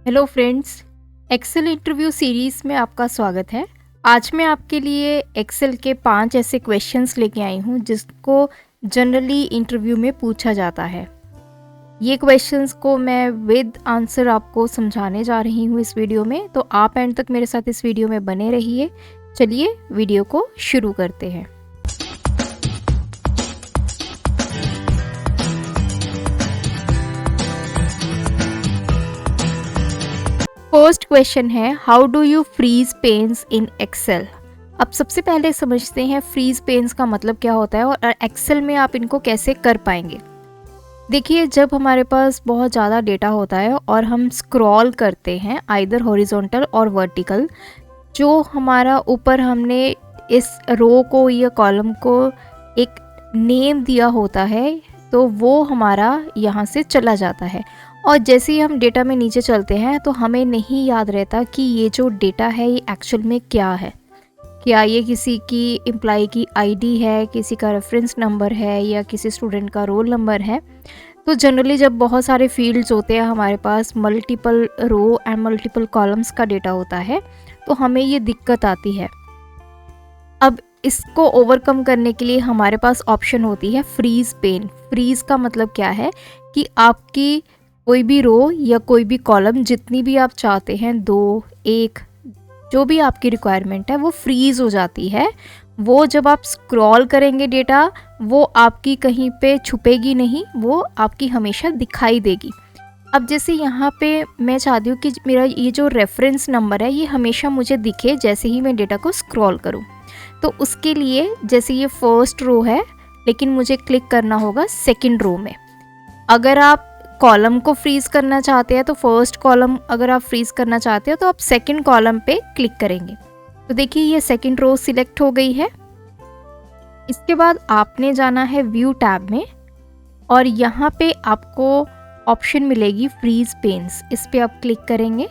Hello friends, Excel interview series में आपका स्वागत है। आज मैं आपके लिए एक्सेल के 5 ऐसे क्वेश्चंस लेके आई हूँ जिसको जनरली इंटरव्यू में पूछा जाता है। ये क्वेश्चंस को मैं विद आंसर आपको समझाने जा रही हूँ इस वीडियो में, तो आप एंड तक मेरे साथ इस वीडियो में बने रहिए। चलिए वीडियो को शुरू करते हैं। फर्स्ट क्वेश्चन है, how do you freeze panes in Excel. अब सबसे पहले समझते हैं फ्रीज पेन्स का मतलब क्या होता है और एक्सेल में आप इनको कैसे कर पाएंगे। देखिए, जब हमारे पास बहुत ज़्यादा डेटा होता है और हम स्क्रॉल करते हैं आइदर हॉरिजॉन्टल और वर्टिकल, जो हमारा ऊपर हमने इस रो को या कॉलम को एक नेम दिया होता है, तो वो हमारा यहाँ से चला जाता है। और जैसे ही हम डेटा में नीचे चलते हैं तो हमें नहीं याद रहता कि ये जो डेटा है ये एक्चुअल में क्या है। क्या ये किसी की एम्प्लॉय की आईडी है, किसी का रेफरेंस नंबर है, या किसी स्टूडेंट का रोल नंबर है। तो जनरली जब बहुत सारे फील्ड्स होते हैं, हमारे पास multiple row and multiple columns का डेटा होता है, तो हमें ये दिक्कत आती है। अब इसको ओवरकम करने के लिए हमारे पास ऑप्शन होती है फ्रीज पेन। फ्रीज का मतलब क्या है कि आपकी कोई भी रो या कोई भी कॉलम, जितनी भी आप चाहते हैं, 2, 1, जो भी आपकी रिक्वायरमेंट है, वो फ्रीज हो जाती है। वो जब आप स्क्रॉल करेंगे डेटा, वो आपकी कहीं पे छुपेगी नहीं, वो आपकी हमेशा दिखाई देगी। अब जैसे यहाँ पे मैं चाहती हूँ कि मेरा ये जो रेफरेंस नंबर है ये हमेशा मुझे दिखे जैसे ही मैं डेटा को स्क्रॉल करूँ। तो उसके लिए जैसे ये फर्स्ट रो है, लेकिन मुझे क्लिक करना होगा सेकंड रो में। अगर आप कॉलम को फ्रीज करना चाहते हैं तो फर्स्ट कॉलम अगर आप फ्रीज करना चाहते हो तो आप सेकंड कॉलम पे क्लिक करेंगे। तो देखिए ये सेकंड रो सिलेक्ट हो गई है। इसके बाद आपने जाना है व्यू टैब में और यहाँ पे आपको ऑप्शन मिलेगी फ्रीज पेन्स। इस पे आप क्लिक करेंगे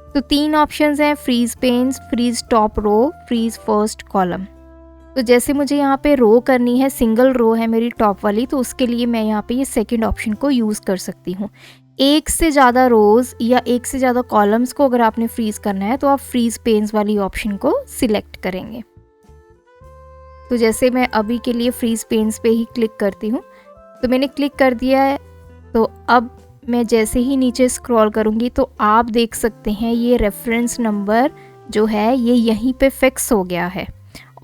तो 3 ऑप्शंस हैं, freeze panes, freeze top row, freeze first column. तो जैसे मुझे यहाँ पे रो करनी है, सिंगल रो है मेरी टॉप वाली, तो उसके लिए मैं यहाँ पे ये सेकंड ऑप्शन को यूज़ कर सकती हूँ। एक से ज़्यादा रोज़ या एक से ज़्यादा कॉलम्स को अगर आपने फ्रीज़ करना है तो आप फ्रीज़ पेन्स वाली ऑप्शन को सिलेक्ट करेंगे। तो जैसे मैं अभी के लिए फ्रीज़ पेन्स पे ही क्लिक करती हूँ, तो मैंने क्लिक कर दिया है। तो अब मैं जैसे ही नीचे स्क्रॉल करूँगी तो आप देख सकते हैं ये रेफरेंस नंबर जो है ये यहीं पे फिक्स हो गया है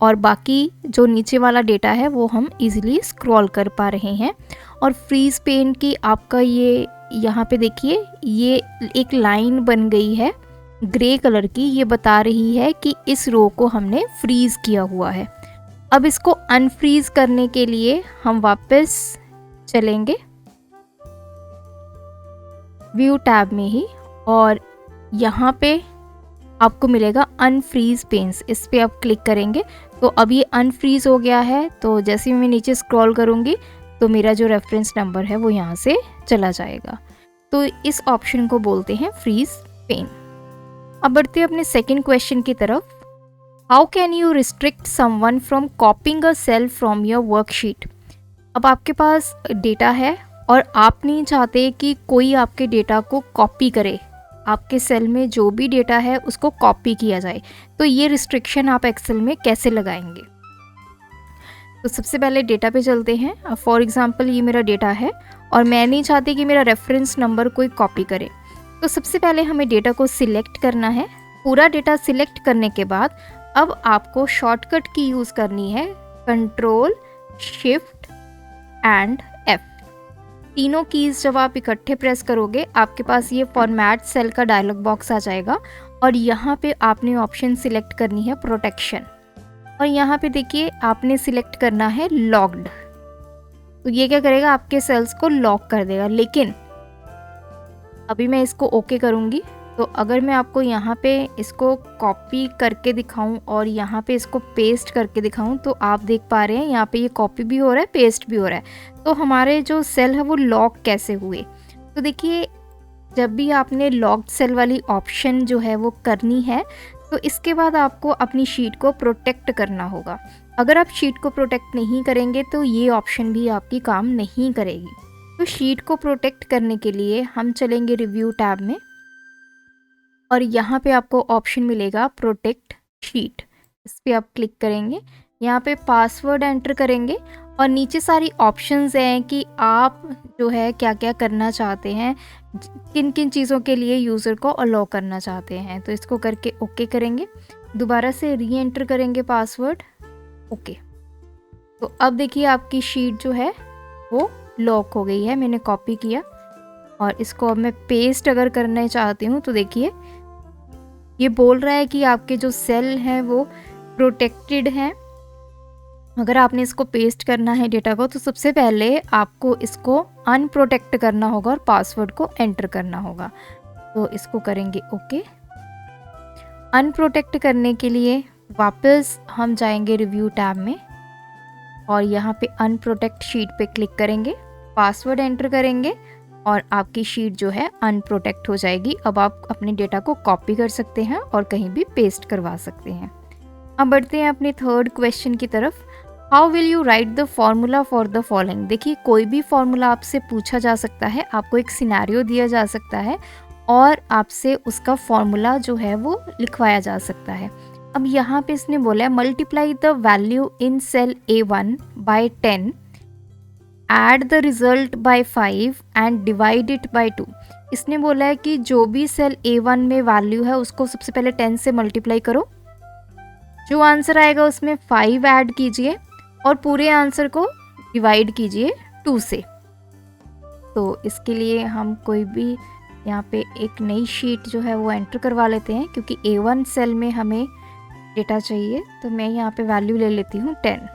और बाकी जो नीचे वाला डेटा है वो हम इजीली स्क्रॉल कर पा रहे हैं। और फ्रीज पेन की आपका ये यहाँ पे देखिए ये एक लाइन बन गई है ग्रे कलर की, ये बता रही है कि इस रो को हमने फ्रीज किया हुआ है। अब इसको अनफ्रीज करने के लिए हम वापस चलेंगे व्यू टैब में ही और यहाँ पे आपको मिलेगा अनफ्रीज पेन्स। इस पे आप क्लिक करेंगे तो अब ये अनफ्रीज हो गया है। तो जैसे ही मैं नीचे स्क्रॉल करूँगी तो मेरा जो रेफरेंस नंबर है वो यहाँ से चला जाएगा। तो इस ऑप्शन को बोलते हैं फ्रीज पेन। अब बढ़ते हैं अपने सेकंड क्वेश्चन की तरफ। How can you restrict someone from copying a cell from your worksheet. अब आपके पास डेटा है और आप नहीं चाहते कि कोई आपके डेटा को कॉपी करे, आपके सेल में जो भी डेटा है उसको कॉपी किया जाए, तो ये रिस्ट्रिक्शन आप एक्सेल में कैसे लगाएंगे। तो सबसे पहले डेटा पे चलते हैं। फॉर एग्जांपल ये मेरा डेटा है और मैं नहीं चाहती कि मेरा रेफरेंस नंबर कोई कॉपी करे। तो सबसे पहले हमें डेटा को सिलेक्ट करना है। पूरा डेटा सिलेक्ट करने के बाद अब आपको शॉर्टकट की यूज़ करनी है, कंट्रोल शिफ्ट एंड एफ। तीनों कीज़ जब आप इकट्ठे प्रेस करोगे आपके पास ये फॉर्मेट सेल का डायलॉग बॉक्स आ जाएगा और यहाँ पे आपने ऑप्शन सिलेक्ट करनी है प्रोटेक्शन और यहाँ पे देखिए आपने सिलेक्ट करना है लॉक्ड। तो ये क्या करेगा, आपके सेल्स को लॉक कर देगा। लेकिन अभी मैं इसको ओके करूँगी तो अगर मैं आपको यहाँ पे इसको कॉपी करके दिखाऊं और यहाँ पे इसको पेस्ट करके दिखाऊं तो आप देख पा रहे हैं यहाँ पे ये कॉपी भी हो रहा है, पेस्ट भी हो रहा है। तो हमारे जो सेल है वो लॉक कैसे हुए। तो देखिए जब भी आपने लॉक्ड सेल वाली ऑप्शन जो है वो करनी है तो इसके बाद आपको अपनी शीट को प्रोटेक्ट करना होगा। अगर आप शीट को प्रोटेक्ट नहीं करेंगे तो ये ऑप्शन भी आपकी काम नहीं करेगी। तो शीट को प्रोटेक्ट करने के लिए हम चलेंगे रिव्यू टैब में और यहाँ पे आपको ऑप्शन मिलेगा प्रोटेक्ट शीट, इस पर आप क्लिक करेंगे। यहाँ पे पासवर्ड एंटर करेंगे और नीचे सारी ऑप्शंस हैं कि आप जो है क्या क्या करना चाहते हैं, किन किन चीज़ों के लिए यूज़र को अलाउ करना चाहते हैं। तो इसको करके ओके करेंगे, दोबारा से री एंटर करेंगे पासवर्ड, ओके। तो अब देखिए आपकी शीट जो है वो लॉक हो गई है, मैंने कॉपी किया और इसको अब मैं पेस्ट अगर करना चाहती हूँ तो देखिए ये बोल रहा है कि आपके जो सेल हैं वो प्रोटेक्टेड हैं। अगर आपने इसको पेस्ट करना है डेटा को तो सबसे पहले आपको इसको अनप्रोटेक्ट करना होगा और पासवर्ड को एंटर करना होगा। तो इसको करेंगे ओके। अनप्रोटेक्ट करने के लिए वापस हम जाएंगे रिव्यू टैब में और यहाँ पे अनप्रोटेक्ट शीट पे क्लिक करेंगे, पासवर्ड एंटर करेंगे और आपकी शीट जो है अनप्रोटेक्ट हो जाएगी। अब आप अपने डेटा को कॉपी कर सकते हैं और कहीं भी पेस्ट करवा सकते हैं। अब बढ़ते हैं अपने थर्ड क्वेश्चन की तरफ। How will you right the formula for the following. देखिए कोई भी फॉर्मूला आपसे पूछा जा सकता है, आपको एक सिनेरियो दिया जा सकता है और आपसे उसका फॉर्मूला जो है वो लिखवाया जा सकता है। अब यहाँ पे इसने बोला है multiply the value in cell A1 by 10, add the result by 5 and divide it by 2। इसने बोला है कि जो भी सेल A1 में वैल्यू है उसको सबसे पहले 10 से मल्टीप्लाई करो, जो आंसर आएगा उसमें 5 ऐड कीजिए और पूरे आंसर को डिवाइड कीजिए 2 से। तो इसके लिए हम कोई भी यहाँ पे एक नई शीट जो है वो एंटर करवा लेते हैं, क्योंकि A1 सेल में हमें डेटा चाहिए। तो मैं यहाँ पे वैल्यू ले लेती हूँ 10।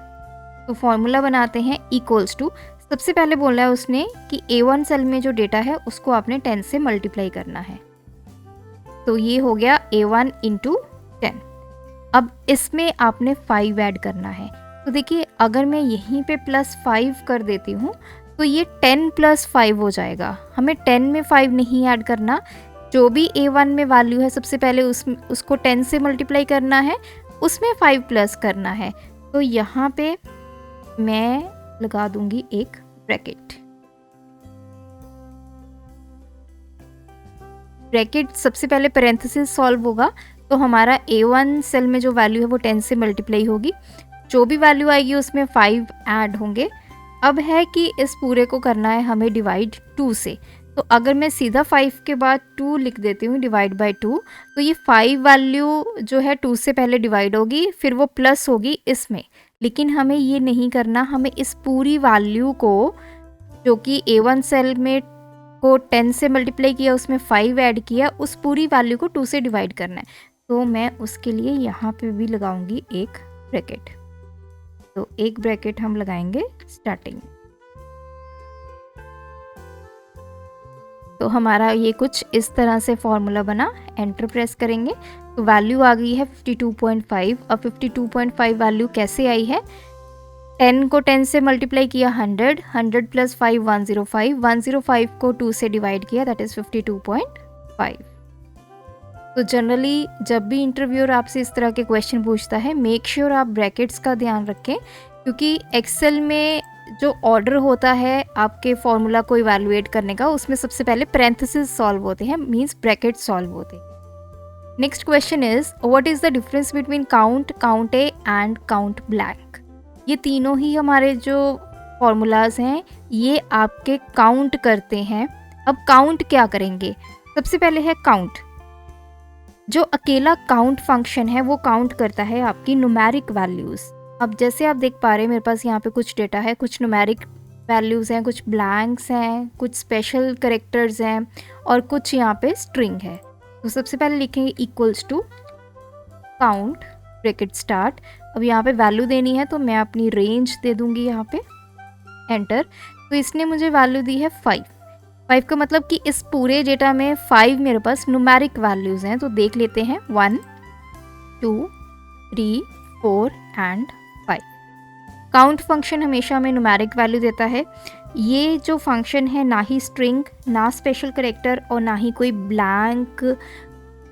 तो फॉर्मूला बनाते हैं इक्वल्स टू, सबसे पहले बोला है उसने कि A1 सेल में जो डेटा है उसको आपने 10 से मल्टीप्लाई करना है। तो ये हो गया A1 इंटू 10। अब इसमें आपने 5 ऐड करना है। तो देखिए अगर मैं यहीं पे +5 कर देती हूँ तो ये 10 + 5 हो जाएगा। हमें 10 में 5 नहीं ऐड करना, जो भी A1 में वैल्यू है सबसे पहले उसको 10 से मल्टीप्लाई करना है, उसमें 5 प्लस करना है। तो यहाँ पे मैं लगा दूंगी एक ब्रैकेट सबसे पहले पैरेंथेसिस सॉल्व होगा। तो हमारा A1 सेल में जो वैल्यू है वो 10 से मल्टीप्लाई होगी, जो भी वैल्यू आएगी उसमें 5 ऐड होंगे। अब है कि इस पूरे को करना है हमें डिवाइड 2 से। तो अगर मैं सीधा 5 के बाद 2 लिख देती हूँ डिवाइड बाय 2, तो ये 5 वैल्यू जो है 2 से पहले डिवाइड होगी, फिर वो प्लस होगी इसमें। लेकिन हमें ये नहीं करना, हमें इस पूरी वैल्यू को जो कि A1 सेल में को 10 से मल्टीप्लाई किया उसमें 5 ऐड किया, उस पूरी वैल्यू को 2 से डिवाइड करना है। तो मैं उसके लिए यहाँ पे भी लगाऊंगी एक ब्रैकेट। तो एक ब्रैकेट हम लगाएंगे स्टार्टिंग। तो हमारा ये कुछ इस तरह से फॉर्मूला बना, एंटर प्रेस करेंगे तो वैल्यू आ गई है 52.5। अब 52.5 वैल्यू कैसे आई है, 10 को 10 से मल्टीप्लाई किया 100, 100 + 5 105, 105 को 2 से डिवाइड किया, दैट इज़ 52.5। तो जनरली जब भी इंटरव्यूअर आपसे इस तरह के क्वेश्चन पूछता है, मेक श्योर आप ब्रैकेट्स का ध्यान रखें, क्योंकि एक्सेल में जो ऑर्डर होता है आपके फॉर्मूला को इवैल्यूएट करने का, उसमें सबसे पहले पैरेंथेसिस सॉल्व होते हैं, मींस ब्रैकेट सॉल्व होते हैं। Next question is what is the difference between count, count A and count blank. ये तीनों ही हमारे जो फॉर्मूलाज हैं ये आपके काउंट करते हैं। अब काउंट क्या करेंगे, सबसे पहले है काउंट। जो अकेला काउंट फंक्शन है वो काउंट करता है आपकी न्यूमेरिक वैल्यूज़। अब जैसे आप देख पा रहे हैं मेरे पास यहाँ पे कुछ डेटा है, कुछ न्यूमेरिक वैल्यूज़ हैं, कुछ ब्लैंक्स हैं, कुछ स्पेशल करेक्टर्स हैं और कुछ यहाँ पे स्ट्रिंग है। तो सबसे पहले लिखेंगे equals to count bracket start. अब यहाँ पे वैल्यू देनी है तो मैं अपनी रेंज दे दूँगी यहाँ पे, एंटर। तो इसने मुझे वैल्यू दी है 5 का मतलब कि इस पूरे डेटा में 5 मेरे पास न्यूमेरिक वैल्यूज़ हैं। तो देख लेते हैं 1 2 3 4 एंड 5। काउंट फंक्शन हमेशा हमें न्यूमेरिक वैल्यू देता है। ये जो फंक्शन है ना ही स्ट्रिंग, ना स्पेशल करेक्टर और ना ही कोई ब्लैंक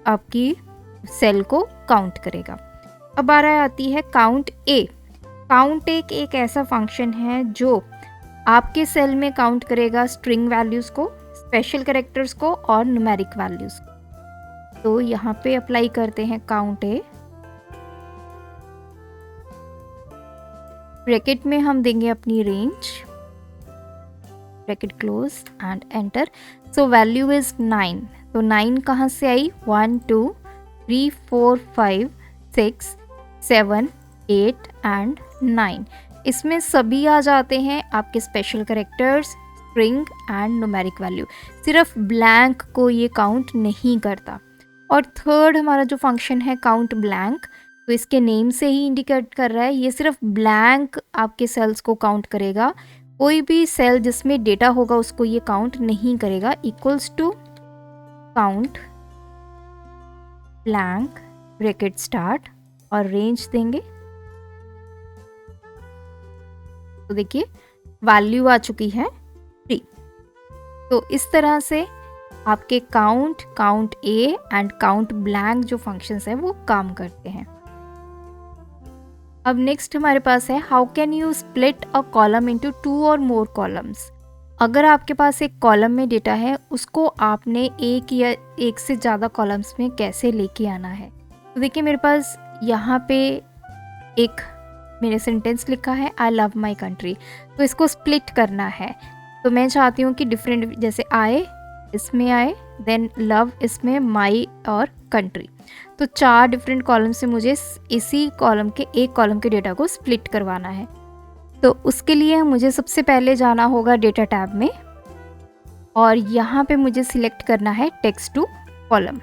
आपकी सेल को काउंट करेगा। अब बारी आती है काउंट ए। काउंट एक ऐसा फंक्शन है जो आपके सेल में काउंट करेगा स्ट्रिंग वैल्यूज़ को, स्पेशल करेक्टर्स को और न्यूमेरिक वैल्यूज़ को। तो यहाँ पे अप्लाई करते हैं काउंट ए, ब्रैकेट में हम देंगे अपनी range, bracket close and enter. So value is 9, तो 9 कहाँ से आई, 1 2 3 4 5 6 7 8 एंड 9। इसमें सभी आ जाते हैं आपके special characters, string and numeric value. सिर्फ ब्लैंक को ये काउंट नहीं करता। और थर्ड हमारा जो फंक्शन है काउंट ब्लैंक, तो इसके नेम से ही इंडिकेट कर रहा है ये सिर्फ ब्लैंक आपके सेल्स को काउंट करेगा, कोई भी सेल जिसमें डेटा होगा उसको ये काउंट नहीं करेगा। Equals to count blank bracket start और रेंज देंगे। तो देखिए वैल्यू आ चुकी है 3। तो इस तरह से आपके count A and count blank जो फंक्शंस है वो काम करते हैं। अब नेक्स्ट हमारे पास है how can you split a column into 2 और मोर कॉलम्स। अगर आपके पास एक कॉलम में डेटा है उसको आपने एक या एक से ज़्यादा कॉलम्स में कैसे लेके आना है। तो देखिए मेरे पास यहाँ पे एक मैंने सेंटेंस लिखा है आई लव माई कंट्री, तो इसको स्प्लिट करना है। तो मैं चाहती हूँ कि डिफरेंट, जैसे आई इसमें आए, देन लव इसमें, माई और कंट्री, तो 4 डिफरेंट कॉलम से मुझे इसी कॉलम के एक कॉलम के डेटा को स्प्लिट करवाना है। तो उसके लिए मुझे सबसे पहले जाना होगा डेटा टैब में और यहाँ पे मुझे सिलेक्ट करना है टेक्स्ट टू कॉलम।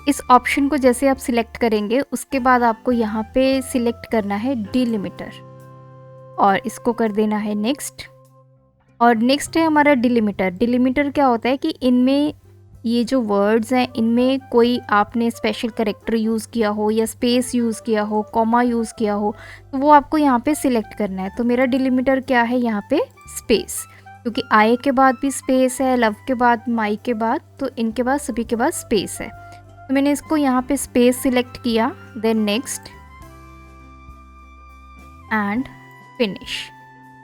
इस ऑप्शन को जैसे आप सिलेक्ट करेंगे उसके बाद आपको यहाँ पे सिलेक्ट करना है डिलिमिटर और इसको कर देना है नेक्स्ट। और नेक्स्ट है हमारा डिलिमिटर। डिलिमिटर क्या होता है कि इनमें ये जो वर्ड्स हैं इनमें कोई आपने स्पेशल कैरेक्टर यूज़ किया हो या स्पेस यूज़ किया हो, कॉमा यूज़ किया हो, तो वो आपको यहाँ पे सिलेक्ट करना है। तो मेरा डिलिमिटर क्या है यहाँ पे स्पेस, क्योंकि आई के बाद भी स्पेस है, लव के बाद, माई के बाद, तो इनके बाद सभी के बाद स्पेस है। तो मैंने इसको यहाँ पे स्पेस सिलेक्ट किया, देन नेक्स्ट एंड फिनिश।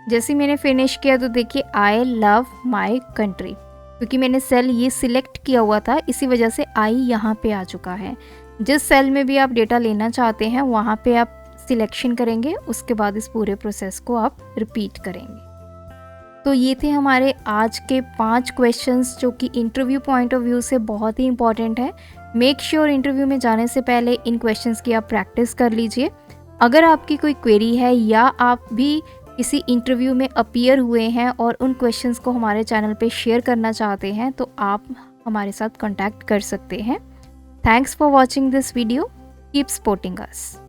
जैसे मैंने फिनिश किया तो देखिए आई लव माई कंट्री, क्योंकि मैंने सेल ये सिलेक्ट किया हुआ था इसी वजह से आई यहाँ पे आ चुका है। जिस सेल में भी आप डेटा लेना चाहते हैं वहाँ पे आप सिलेक्शन करेंगे, उसके बाद इस पूरे प्रोसेस को आप रिपीट करेंगे। तो ये थे हमारे आज के 5 क्वेश्चंस जो कि इंटरव्यू पॉइंट ऑफ व्यू से बहुत ही इंपॉर्टेंट है। मेक श्योर इंटरव्यू में जाने से पहले इन क्वेश्चंस की आप प्रैक्टिस कर लीजिए। अगर आपकी कोई क्वेरी है या आप भी किसी इंटरव्यू में अपीयर हुए हैं और उन क्वेश्चंस को हमारे चैनल पे शेयर करना चाहते हैं तो आप हमारे साथ कांटेक्ट कर सकते हैं। Thanks for watching this video, keep supporting us.